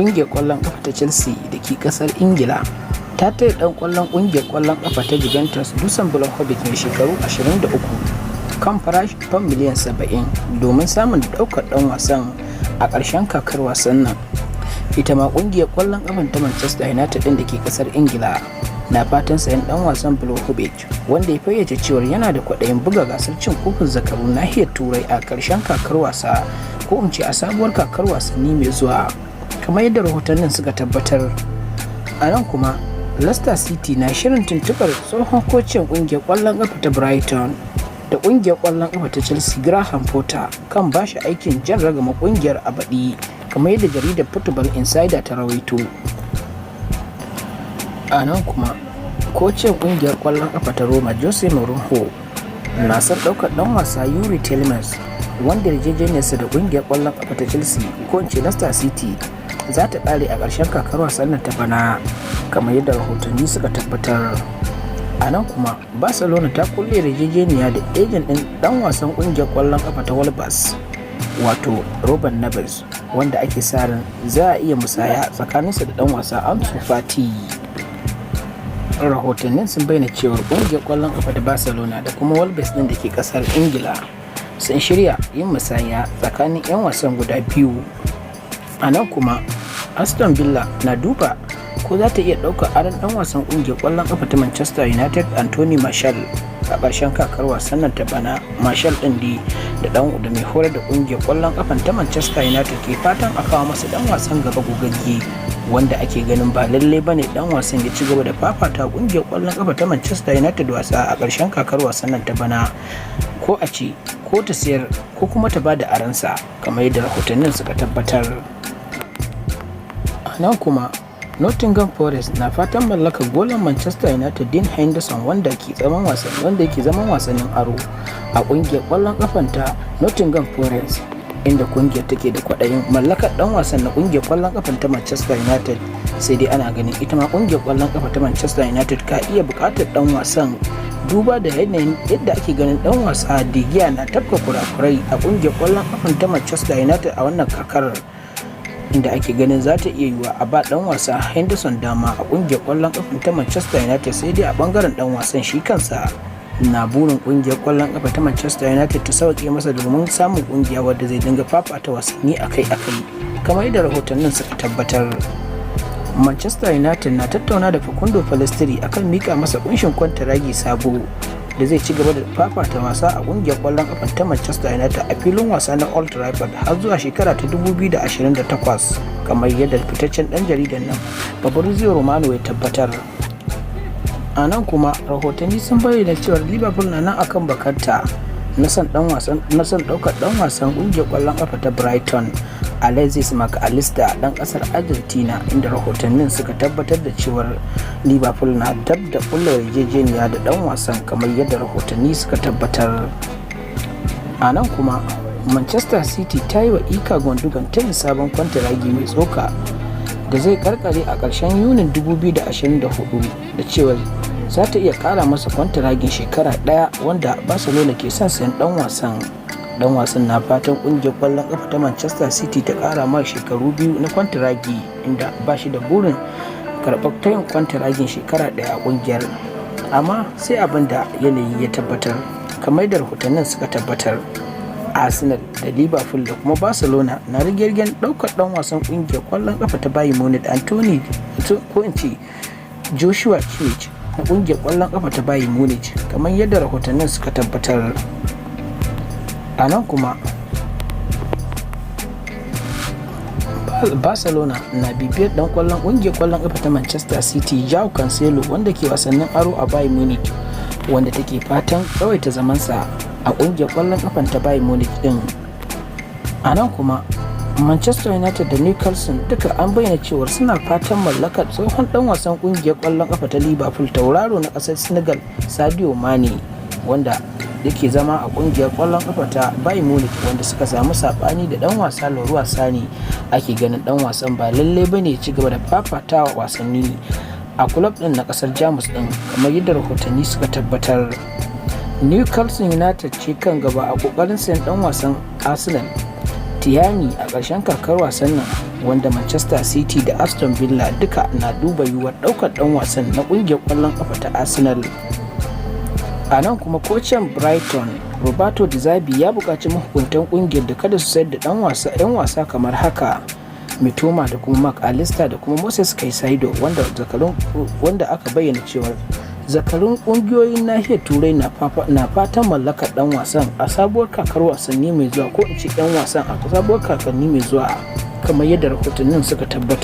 Ƙungiyar ƙwallon ƙafa ta Chelsea da ke ƙasar Ingila ta taya ɗan ƙwallon ƙungiyar ƙwallon ƙafa ta Juventus Dusan Vlahovic mai shekaru 23 kan farashi fam miliyan 70 domin samun ɗaukar ɗan wasan a ƙarshen kakar wasan nan. Ita ma ƙungiyar ƙwallon ƙafan ta Manchester United ɗin da ke ƙasar Ingila na fatan sayan ɗan wasan Vlahovic, wanda ya fayyace cewar yana da kwaɗayin buga gasar cin kofin zakaru nahiyar Turai a ƙarshen kakar wasa, ko in ce a sabuwar kakar wasanni mai zuwa, kamar yadda rahotannin suka tabbatar. A nan kuma Leicester City na shirin tuntuɓar tsohon kocin ƙungiyar ƙwallon ƙafa ta Brighton da ƙungiyar ƙwallon ƙafa ta Chelsea Graham Potter kan bashi aikin jan ragama ƙungiyar a baɗi, kamar yadda jaridar Football Insider ta rawaito. A nan kuma kocin ƙungiyar ƙwallon ƙafa ta Roma Jose Mourinho na son ɗaukar ɗan wasa Yuri Tielemans, wanda yarjejeniyarsa da ƙungiyar ƙwallon ƙafa ta Chelsea ko in ce Leicester City za ta ƙare a ƙarshen kakar wasan nan ta bana, kamar yadda rahotanni suka tabbatar. A nan kuma Barcelona ta kulle yarjejeniya da ejen ɗin ɗan wasan ƙungiyar ƙwallon ƙafa ta Wolves wato Ruben Neves, wanda ake sa ran za a iya musaya tsakaninsa da ɗan wasa Ansu Fati. Rahotannin sun bayyana cewa ƙungiyar ƙwallon ƙafa ta Barcelona da kuma Wolves ɗin da ke ƙasar Ingila sun shirya yin musaya tsakanin 'yan wasan guda biyu. A nan kuma Aston Villa na duba ko za ta iya ɗaukar aron ɗan wasan ƙungiyar ƙwallon ƙafa ta Manchester United Anthony Martial a ƙarshen kakar wasan nan ta bana. Martial ɗin da mai horar da ƙungiyar ƙwallon ƙafan ta Manchester United ke fatan a kawo masa ɗan wasan gaba gogagge, wanda ake ganin ba lalle bane ɗan wasan ya ci gaba da fafata ƙungiyar ƙwallon ƙafa ta Manchester United wasa a ƙarshen kakar wasan nan ta bana, ko a ce ko ta sayar ko kuma ta bada aransa, kamar yadda rahotannin suka tabbatar. Nan kuma Nottingham Forest na fatan mallakar golan Manchester United Dean Henderson, wanda yake zaman wasannin aro a kungiyar kwallon kafanta Nottingham Forest, inda kungiyar take da kwaɗayin mallakar dan wasan na kungiyar kwallon kafanta Manchester United. Sai dai ana ganin ita ma kungiyar kwallon kafa ta Manchester United ka iya buƙatar dan wasan, duba da yanayin yadda ake ganin dan wasa De Gea na tafka kurakurai a kungiyar kwallon kafanta Manchester United a wannan kakar, inda ake ganin za ta iya yiwa a ba dan wasa Henderson dama a kungiyar kwallon kafan ta Manchester United. Sai dai a bangaren dan wasan shi kansa na burin kungiyar kwallon kafa ta Manchester United ta sauke masa domin samun kungiya wadda zai dinga fafata wasanni akai-akai, kamar yadda rahotannin suka tabbatar. Manchester United na tattauna da Facundo Pellistri akan mika masa kunshin kwantaragi sabo da zai ci gaba da fafata wasa a kungiyar kwallon kafa ta Manchester United a filin wasa na Old Trafford har zuwa shekara ta 2028, kamar yadda fitaccen dan jaridan nan Fabrizio Romano ya tabbatar. A nan kuma rahotanni sun bayyana cewa Liverpool na nan akan bakarta na son daukar dan wasan kungiyar kwallon kafa ta Brighton Alexis McAllister dan kasar Argentina, inda rahotannin suka tabbatar da cewar Liverpool na dab da kullar yarjejeniya da dan wasan, kamar yadda rahotanni suka tabbatar. A nan kuma Manchester City ta yi wa Ika Gundogan tayin sabon kwantaragi mai tsoka da zai karkare a ƙarshen Yunin 2024, da cewar za ta iya ƙara masa kwantaragin shekara ɗaya, wanda Barcelona ke son sayan dan wasan. Dan wasan na fatan kungiyar kwallon kafa ta Manchester City ta kara mai shekaru 2 na kwantaragi, inda ba shi da burin karɓar tayin kwantaragin shekara ɗaya a kungiyar, amma sai abin da yanayi ya tabbatar, kamar da rahotannin suka tabbatar. Arsenal da Liverpool da kuma Barcelona na rigirgen ɗaukar ɗan wasan kungiyar kwallon kafa ta Bayern Munich Anthony ko in ce Joshua Kimmich na kungiyar kwallon kafa ta Bayern Munich, kamar yadda rahotannin suka tabbatar. A nan kuma Barcelona na bibiyar dan kwallon kungiyar kwallon kafa ta Manchester City Joao Cancelo, wanda ke wasannin aro a Bayern Munich, wanda take fatan tsawaita zamansa a kungiyar kwallon kafan ta Bayern Munich din. A nan kuma Manchester United da Newcastle duka an bayyana cewa suna fatan mallakar tsohon dan wasan kungiyar kwallon kafa ta Liverpool tauraro na kasar Senegal Sadio Mane, wanda yake zama a kungiyar kwallon kafa ta Bayern Munich, wanda suka samu sabani da dan wasa Leroy Sane. Ake ganin dan wasan ba lalle bane ya ci gaba da fafatawa wasanni a club din na kasar Jamus din, kamar yadda rahotanni suka tabbatar. Newcastle United ce kan gaba a kokarin sayan dan wasan Arsenal Tierney a ƙarshen kakar wasan nan, wanda Manchester City da Aston Villa duka na duba yiwuwar ɗaukar ɗan wasan na ƙungiyar ƙwallon ƙafa ta Arsenal. A nan kuma kocin Brighton Roberto Di Zerbi ya buƙaci mahukuntan ƙungiyar da kada su sayar da 'yan wasa kamar haka Mitoma da kuma Mark Allister da kuma Moses Caicedo wanda aka bayyana cewa zakarun ƙungiyoyin nahiyar turai na fatan mallakar ɗan wasan a sabuwar kakar wasanni mai zuwa, ko in ce 'yan wasan a sabuwar kakanni mai zuwa kamar yadda rahotannin suka tabbata.